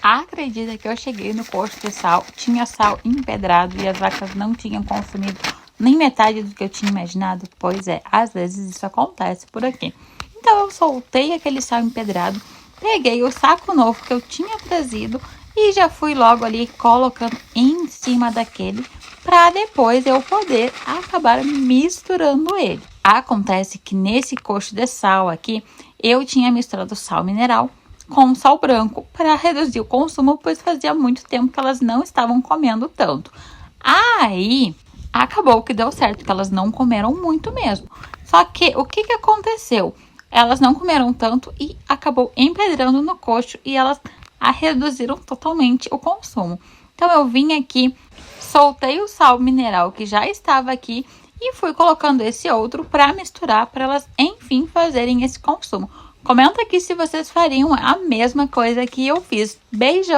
Acredita que eu cheguei no posto de sal, tinha sal empedrado e as vacas não tinham consumido nem metade do que eu tinha imaginado? Pois é, às vezes isso acontece por aqui. Então eu soltei aquele sal empedrado, peguei o saco novo que eu tinha trazido e já fui logo ali colocando em cima daquele para depois eu poder acabar misturando ele. Acontece que nesse coxo de sal aqui, eu tinha misturado sal mineral com sal branco para reduzir o consumo, pois fazia muito tempo que elas não estavam comendo tanto. Aí, acabou que deu certo, que elas não comeram muito mesmo. Só que, o que aconteceu? Elas não comeram tanto e acabou empedrando no coxo e elas reduziram totalmente o consumo. Então, eu vim aqui, soltei o sal mineral que já estava aqui e fui colocando esse outro para misturar, para elas, enfim, fazerem esse consumo. Comenta aqui se vocês fariam a mesma coisa que eu fiz. Beijo!